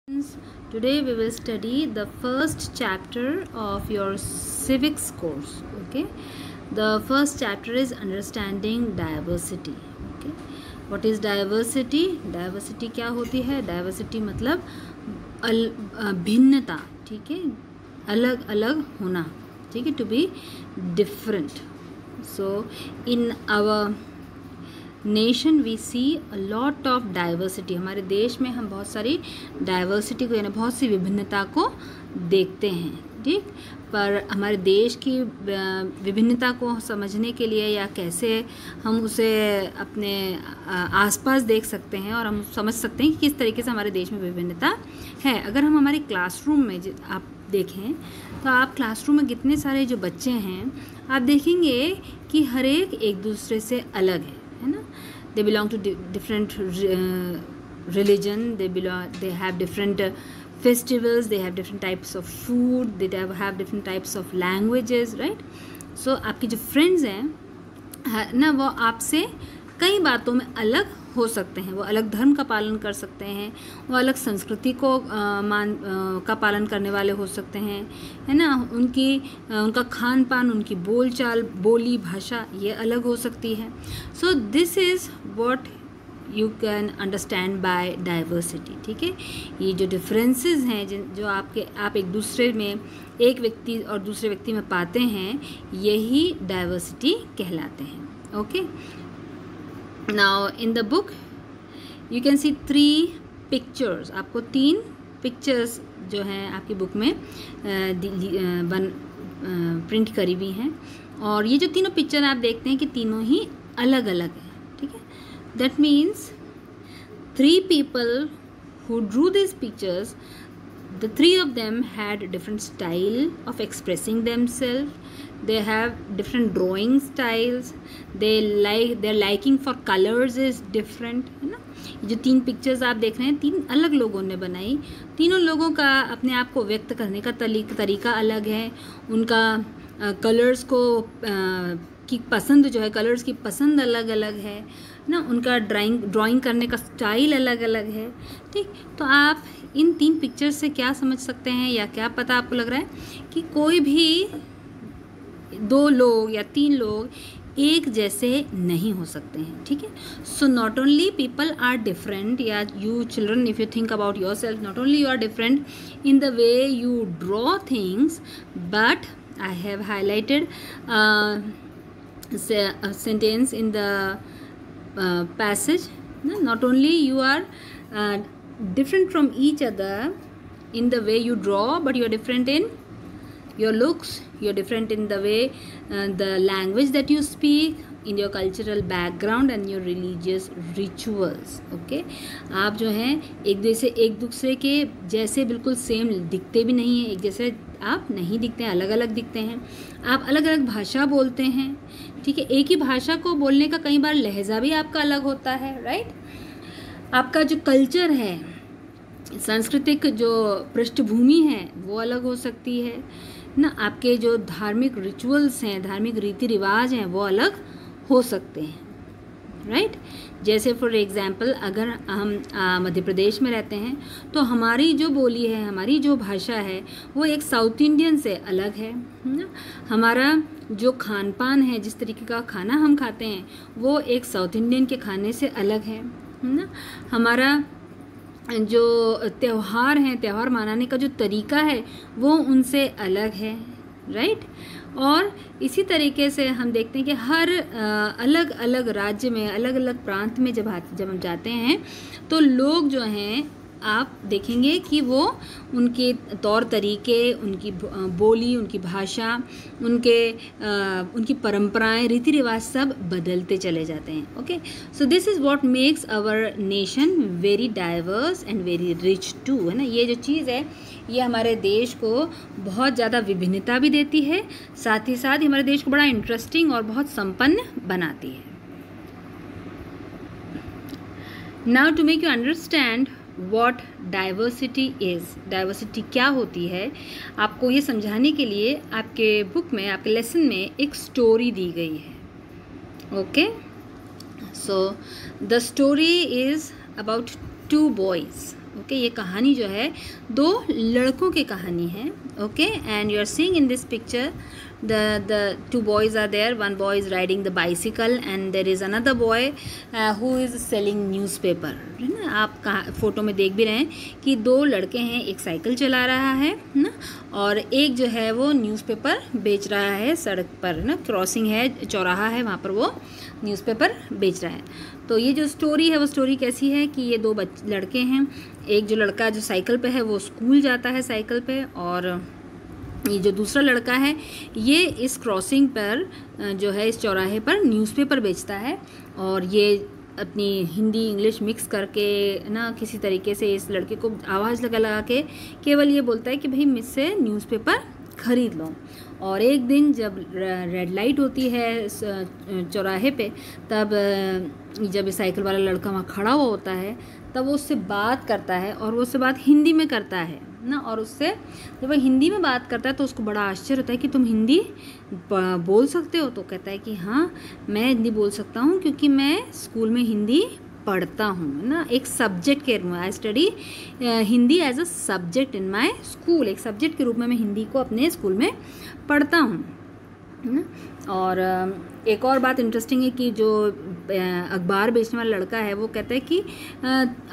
Today we will study the first chapter of your civics course. Okay, the first chapter is understanding diversity. Okay, what is diversity? Diversity क्या होती है? Diversity मतलब भिन्नता, ठीक है, अलग अलग होना, ठीक है, to be different. So in our nation we see a lot of diversity. हमारे देश में हम बहुत सारी डाइवर्सिटी को यानी बहुत सी विभिन्नता को देखते हैं, ठीक. पर हमारे देश की विभिन्नता को समझने के लिए या कैसे हम उसे अपने आसपास देख सकते हैं और हम समझ सकते हैं कि किस तरीके से हमारे देश में विभिन्नता है. अगर हम हमारे क्लासरूम में आप देखें तो आप क्लासरूम में कितने सारे जो बच्चे हैं आप देखेंगे कि हर एक दूसरे से अलग है ना. They belong to different religion. They have different festivals. They have different types of food. They have different types of languages, right? So आपके जो friends हैं ना वो आपसे कई बातों में अलग हो सकते हैं. वो अलग धर्म का पालन कर सकते हैं, वो अलग संस्कृति को का पालन करने वाले हो सकते हैं, है ना. उनका खान पान, उनकी बोलचाल, बोली, भाषा ये अलग हो सकती है. सो this is what you can understand by diversity, ठीक है. ये जो डिफरेंसेस हैं जो आप एक दूसरे में एक व्यक्ति और दूसरे व्यक्ति में पाते हैं यही डाइवर्सिटी कहलाते हैं. Okay. Now in the book you can see 3 pictures. आपको 3 pictures जो हैं आपकी बुक में प्रिंट करी हुई हैं और ये जो तीनों पिक्चर आप देखते हैं कि तीनों ही अलग अलग हैं, ठीक है. That means 3 people who drew these pictures, the 3 of them had different style of expressing themselves. They have different drawing styles. Their liking for colors is different, है ना. जो 3 पिक्चर्स आप देख रहे हैं 3 अलग लोगों ने बनाई. तीनों लोगों का अपने आप को व्यक्त करने का तरीका अलग है. उनका कलर्स को की पसंद जो है, कलर्स की पसंद अलग अलग है ना. उनका ड्राइंग करने का स्टाइल अलग अलग है, ठीक. तो आप इन 3 पिक्चर्स से क्या समझ सकते हैं या क्या पता आपको लग रहा है कि कोई भी 2 लोग या 3 लोग एक जैसे नहीं हो सकते हैं, ठीक है. So not only people are different, या you children if you think about yourself, not only you are different in the way you draw things, but I have highlighted sentence in the passage. Not only you are different from each other in the way you draw, but you are different in your looks, you are different in the way the language that you speak, in your cultural background and your religious rituals. Okay, आप जो हैं एक दूसरे के जैसे बिल्कुल same दिखते भी नहीं हैं, एक जैसे आप नहीं दिखते हैं, अलग अलग दिखते हैं. आप अलग अलग भाषा बोलते हैं, ठीक है. एक ही भाषा को बोलने का कई बार लहजा भी आपका अलग होता है, राइट. आपका जो कल्चर है, सांस्कृतिक जो पृष्ठभूमि है वो अलग हो सकती है ना. आपके जो धार्मिक रिचुअल्स हैं, धार्मिक रीति रिवाज हैं वो अलग हो सकते हैं, राइट. जैसे फॉर एग्ज़ाम्पल अगर हम मध्य प्रदेश में रहते हैं तो हमारी जो बोली है, हमारी जो भाषा है वो एक साउथ इंडियन से अलग है ना. हमारा जो खान पान है, जिस तरीके का खाना हम खाते हैं वो एक साउथ इंडियन के खाने से अलग है ना. हमारा जो त्यौहार हैं, त्यौहार मनाने का जो तरीका है वो उनसे अलग है, राइट. और इसी तरीके से हम देखते हैं कि हर अलग अलग राज्य में, अलग अलग प्रांत में जब हम जाते हैं तो लोग जो हैं आप देखेंगे कि वो उनके तौर तरीके, उनकी बोली, उनकी भाषा, उनकी परंपराएं, रीति रिवाज सब बदलते चले जाते हैं. Okay. So this is what makes our nation very diverse and very rich too, है ना. ये जो चीज़ है ये हमारे देश को बहुत ज़्यादा विभिन्नता भी देती है, साथ ही साथ हमारे देश को बड़ा इंटरेस्टिंग और बहुत संपन्न बनाती है. Now to make you understand what diversity is, diversity क्या होती है, आपको ये समझाने के लिए आपके बुक में, आपके लेसन में एक स्टोरी दी गई है. Okay. So the story is about two boys. Okay, ये कहानी जो है दो लड़कों की कहानी है। Okay, and you are seeing in this picture the two boys are there. One boy is riding the bicycle and there is another boy who is selling newspaper, है ना। आप कहाँ फ़ोटो में देख भी रहे हैं कि दो लड़के हैं, एक साइकिल चला रहा है ना, और एक जो है वो न्यूज़पेपर बेच रहा है सड़क पर ना। क्रॉसिंग है, चौराहा है, वहाँ पर वो न्यूज़पेपर बेच रहा है। तो ये जो स्टोरी है वो स्टोरी कैसी है कि ये दो लड़के हैं। एक जो लड़का जो साइकिल पे है वो स्कूल जाता है साइकिल पे, और ये जो दूसरा लड़का है ये इस क्रॉसिंग पर जो है इस चौराहे पर न्यूज़पेपर बेचता है। और ये अपनी हिंदी इंग्लिश मिक्स करके ना किसी तरीके से इस लड़के को आवाज़ लगा के केवल ये बोलता है कि भाई मुझसे न्यूज़पेपर ख़रीद लो। और एक दिन जब रेड लाइट होती है चौराहे पे, तब जब ये साइकिल वाला लड़का वहाँ खड़ा हुआ होता है तब वो उससे बात करता है, और वो उससे बात हिंदी में करता है ना। और उससे जब वो हिंदी में बात करता है तो उसको बड़ा आश्चर्य होता है कि तुम हिंदी बोल सकते हो? तो कहता है कि हाँ, मैं हिंदी बोल सकता हूँ क्योंकि मैं स्कूल में हिंदी पढ़ता हूँ ना, एक सब्जेक्ट के रूप में। I study Hindi as a subject in my school. एक सब्जेक्ट के रूप में मैं हिंदी को अपने स्कूल में पढ़ता हूँ ना। और एक और बात इंटरेस्टिंग है कि जो अखबार बेचने वाला लड़का है वो कहता है कि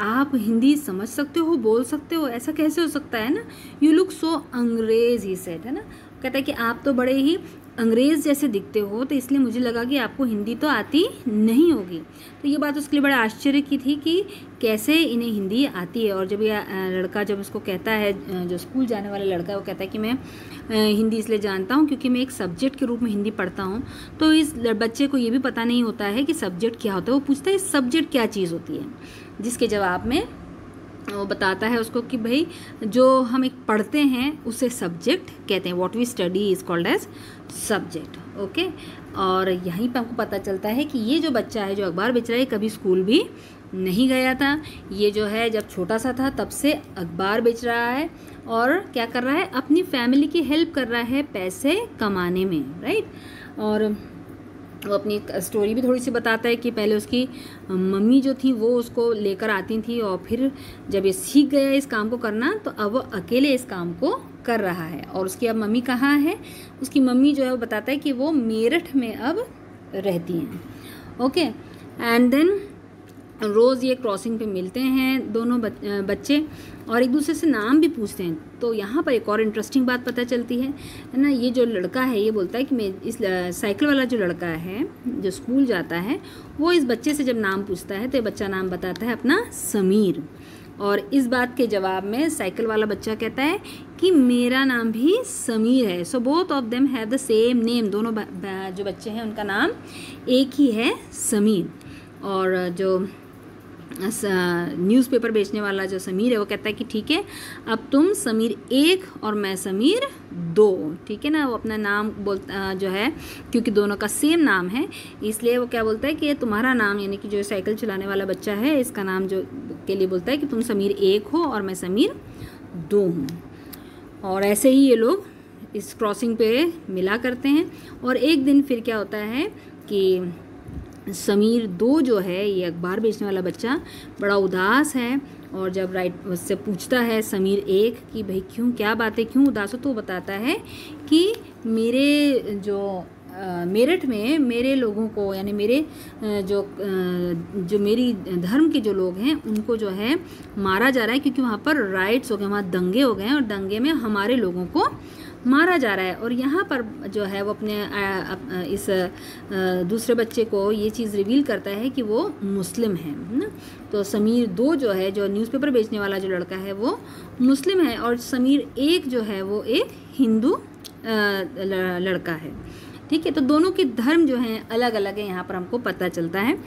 आप हिंदी समझ सकते हो, बोल सकते हो, ऐसा कैसे हो सकता है ना। यू लुक सो अंग्रेज ही सेड, है ना। कहता है कि आप तो बड़े ही अंग्रेज़ जैसे दिखते हो, तो इसलिए मुझे लगा कि आपको हिंदी तो आती नहीं होगी। तो ये बात उसके लिए बड़ा आश्चर्य की थी कि कैसे इन्हें हिंदी आती है। और जब ये लड़का जब उसको कहता है, जो स्कूल जाने वाला लड़का है, वो कहता है कि मैं हिंदी इसलिए जानता हूँ क्योंकि मैं एक सब्जेक्ट के रूप में हिंदी पढ़ता हूँ। तो इस बच्चे को ये भी पता नहीं होता है कि सब्जेक्ट क्या होता है। वो पूछता है सब्जेक्ट क्या चीज़ होती है, जिसके जवाब में वो बताता है उसको कि भाई जो हम एक पढ़ते हैं उसे सब्जेक्ट कहते हैं। What we study is called as subject. Okay, और यहीं पर हमको पता चलता है कि ये जो बच्चा है जो अखबार बेच रहा है कभी स्कूल भी नहीं गया था। ये जो है जब छोटा सा था तब से अखबार बेच रहा है, और क्या कर रहा है, अपनी फैमिली की हेल्प कर रहा है पैसे कमाने में, राइट। और वो अपनी स्टोरी भी थोड़ी सी बताता है कि पहले उसकी मम्मी जो थी वो उसको लेकर आती थी, और फिर जब ये सीख गया इस काम को करना तो अब वो अकेले इस काम को कर रहा है। और उसकी अब मम्मी कहाँ है, उसकी मम्मी जो है वो बताता है कि वो मेरठ में अब रहती हैं। ओके, एंड देन रोज़ ये क्रॉसिंग पे मिलते हैं दोनों बच्चे, और एक दूसरे से नाम भी पूछते हैं। तो यहाँ पर एक और इंटरेस्टिंग बात पता चलती है ना। ये जो लड़का है ये बोलता है कि मैं इस साइकिल वाला जो लड़का है जो स्कूल जाता है वो इस बच्चे से जब नाम पूछता है तो ये बच्चा नाम बताता है अपना समीर। और इस बात के जवाब में साइकिल वाला बच्चा कहता है कि मेरा नाम भी समीर है। So both of them have the same name. दोनों जो बच्चे हैं उनका नाम एक ही है, समीर। और जो न्यूज़पेपर बेचने वाला जो समीर है वो कहता है कि ठीक है, अब तुम समीर 1 और मैं समीर 2, ठीक है ना। वो अपना नाम बोलता जो है, क्योंकि दोनों का सेम नाम है इसलिए वो क्या बोलता है कि तुम्हारा नाम, यानी कि जो साइकिल चलाने वाला बच्चा है इसका नाम जो के लिए बोलता है कि तुम समीर 1 हो और मैं समीर 2 हूँ। और ऐसे ही ये लोग इस क्रॉसिंग पे मिला करते हैं। और एक दिन फिर क्या होता है कि समीर 2 जो है, ये अखबार बेचने वाला बच्चा, बड़ा उदास है। और जब उससे पूछता है समीर 1 कि भाई क्यों, क्या बात है, क्यों उदास हो, तो बताता है कि मेरे जो मेरठ में मेरे लोगों को, यानी मेरे जो मेरी धर्म के जो लोग हैं उनको जो है मारा जा रहा है, क्योंकि वहाँ पर राइट्स हो गए, वहाँ दंगे हो गए हैं और दंगे में हमारे लोगों को मारा जा रहा है। और यहाँ पर जो है वो अपने इस दूसरे बच्चे को ये चीज़ रिवील करता है कि वो मुस्लिम है ना। तो समीर 2 जो है, जो न्यूज़पेपर बेचने वाला जो लड़का है वो मुस्लिम है, और समीर 1 जो है वो एक हिंदू लड़का है, ठीक है। तो दोनों के धर्म जो हैं अलग अलग है, यहाँ पर हमको पता चलता है।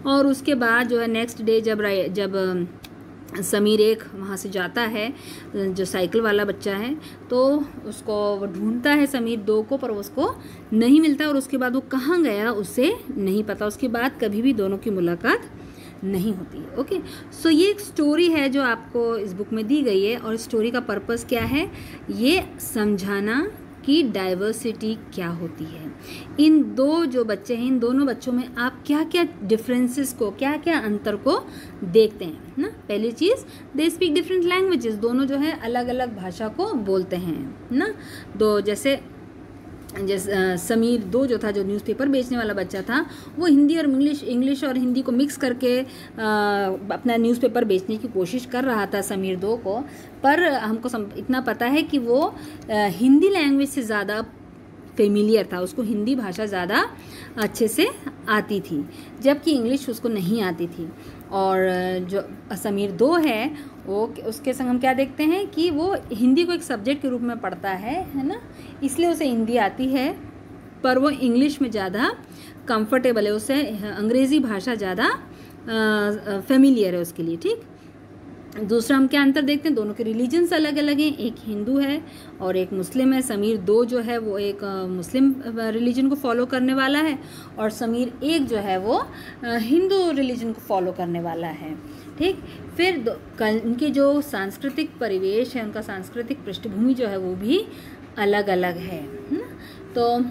और उसके बाद जो है नेक्स्ट डे जब समीर 1 वहाँ से जाता है, जो साइकिल वाला बच्चा है, तो उसको वो ढूंढता है समीर 2 को, पर उसको नहीं मिलता। और उसके बाद वो कहाँ गया उसे नहीं पता। उसके बाद कभी भी दोनों की मुलाकात नहीं होती। ओके, सो ये एक स्टोरी है जो आपको इस बुक में दी गई है। और स्टोरी का पर्पस क्या है, ये समझाना कि डाइवर्सिटी क्या होती है। इन दो जो बच्चे हैं, इन दोनों बच्चों में आप क्या क्या डिफरेंसेस को, क्या क्या अंतर को देखते हैं ना। पहली चीज़, दे स्पीक डिफरेंट लैंग्वेजेस, दोनों जो है अलग अलग भाषा को बोलते हैं ना। दो जैसे समीर 2 जो था, जो न्यूज़पेपर बेचने वाला बच्चा था, वो हिंदी और इंग्लिश और हिंदी को मिक्स करके अपना न्यूज़पेपर बेचने की कोशिश कर रहा था समीर 2 को। पर हमको इतना पता है कि वो हिंदी लैंग्वेज से ज़्यादा फेमिलियर था, उसको हिंदी भाषा ज़्यादा अच्छे से आती थी, जबकि इंग्लिश उसको नहीं आती थी। और जो समीर 2 है वो, उसके संग हम क्या देखते हैं कि वो हिंदी को एक सब्जेक्ट के रूप में पढ़ता है ना, इसलिए उसे हिंदी आती है, पर वो इंग्लिश में ज़्यादा कंफर्टेबल है, उसे अंग्रेज़ी भाषा ज़्यादा फेमिलियर है उसके लिए। ठीक, दूसरा हम क्या अंतर देखते हैं, दोनों के रिलीजन्स अलग अलग हैं, एक हिंदू है और एक मुस्लिम है। समीर 2 जो है वो एक मुस्लिम रिलीजन को फॉलो करने वाला है, और समीर 1 जो है वो हिंदू रिलीजन को फॉलो करने वाला है। ठीक, फिर उनके जो सांस्कृतिक परिवेश है, उनका सांस्कृतिक पृष्ठभूमि जो है वो भी अलग अलग है। तो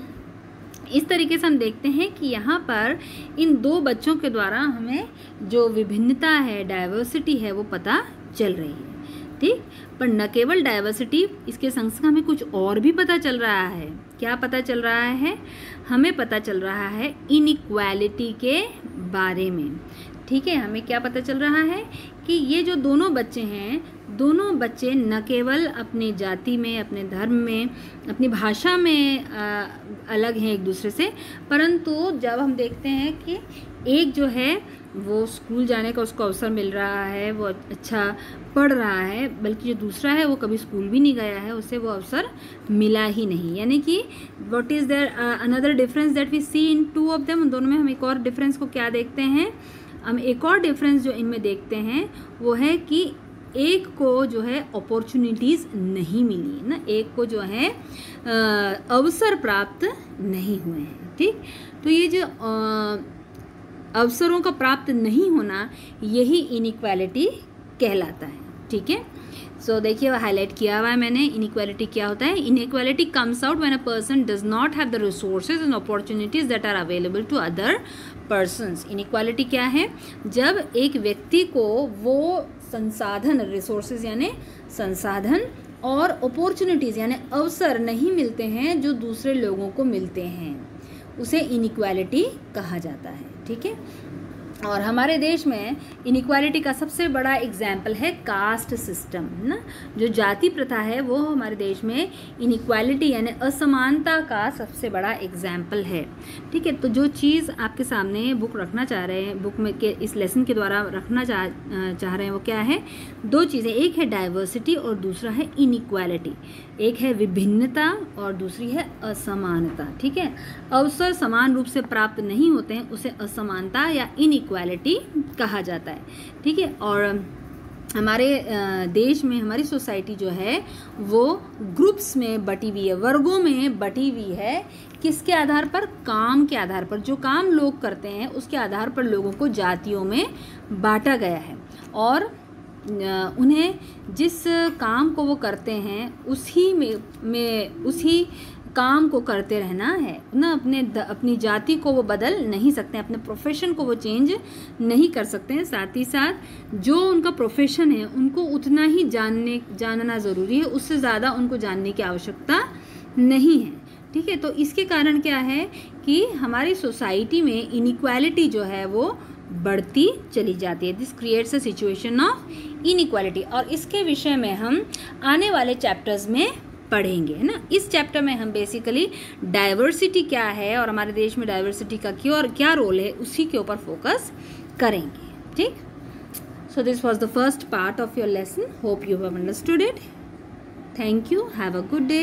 इस तरीके से हम देखते हैं कि यहाँ पर इन 2 बच्चों के द्वारा हमें जो विभिन्नता है, डाइवर्सिटी है, वो पता चल रही है। ठीक, पर न केवल डाइवर्सिटी, इसके संग संग हमें कुछ और भी पता चल रहा है। क्या पता चल रहा है? हमें पता चल रहा है इनइक्वालिटी के बारे में। ठीक है, हमें क्या पता चल रहा है कि ये जो दोनों बच्चे हैं, दोनों बच्चे न केवल अपनी जाति में, अपने धर्म में, अपनी भाषा में अलग हैं एक दूसरे से, परंतु जब हम देखते हैं कि एक जो है वो स्कूल जाने का उसको अवसर मिल रहा है, वो अच्छा पढ़ रहा है, बल्कि जो दूसरा है वो कभी स्कूल भी नहीं गया है, उसे वो अवसर मिला ही नहीं। यानी कि what is there another difference that we see in 2 of them, दोनों में हम एक और डिफरेंस को क्या देखते हैं, हम एक और डिफरेंस जो इनमें देखते हैं वो है कि एक को जो है अपॉर्चुनिटीज़ नहीं मिली ना, एक को जो है अवसर प्राप्त नहीं हुए हैं। ठीक, तो ये जो अवसरों का प्राप्त नहीं होना, यही इनइक्वालिटी कहलाता है। ठीक है, सो देखिए हाईलाइट किया हुआ है मैंने, इनइक्वालिटी क्या होता है। Inequality comes out when a person does not have the resources and opportunities that are available to other persons. Inequality क्या है? जब एक व्यक्ति को वो संसाधन, रिसोर्सेज यानी संसाधन, और अपॉर्चुनिटीज़ यानी अवसर नहीं मिलते हैं जो दूसरे लोगों को मिलते हैं, उसे इनइक्वालिटी कहा जाता है। ठीक है, और हमारे देश में इनइक्वालिटी का सबसे बड़ा एग्जाम्पल है कास्ट सिस्टम ना। जो जाति प्रथा है वो हमारे देश में इनइक्वालिटी यानी असमानता का सबसे बड़ा एग्जाम्पल है। ठीक है, तो जो चीज़ आपके सामने बुक रखना चाह रहे हैं, बुक में के इस लेसन के द्वारा रखना चाह रहे हैं, वो क्या है? 2 चीज़ें, एक है डाइवर्सिटी और दूसरा है इनइक्वालिटी। एक है विभिन्नता और दूसरी है असमानता। ठीक है, अवसर समान रूप से प्राप्त नहीं होते हैं, उसे असमानता या इनइक्वालिटी कहा जाता है। ठीक है, और हमारे देश में हमारी सोसाइटी जो है वो ग्रुप्स में बटी हुई है, वर्गों में बटी हुई है। किसके आधार पर? काम के आधार पर। जो काम लोग करते हैं उसके आधार पर लोगों को जातियों में बांटा गया है, और उन्हें जिस काम को वो करते हैं उसी में उसी काम को करते रहना है ना। अपनी जाति को वो बदल नहीं सकते हैं, अपने प्रोफेशन को वो चेंज नहीं कर सकते हैं। साथ ही साथ जो उनका प्रोफेशन है उनको उतना ही जानना ज़रूरी है, उससे ज़्यादा उनको जानने की आवश्यकता नहीं है। ठीक है, तो इसके कारण क्या है कि हमारी सोसाइटी में इनइक्वालिटी जो है वो बढ़ती चली जाती है। This creates a situation of inequality, और इसके विषय में हम आने वाले चैप्टर्स में पढ़ेंगे, है ना। इस चैप्टर में हम बेसिकली डाइवर्सिटी क्या है और हमारे देश में डाइवर्सिटी का क्यों और क्या रोल है उसी के ऊपर फोकस करेंगे। ठीक, so this was the first part of your lesson. Hope you have understood it. Thank you, have a good day.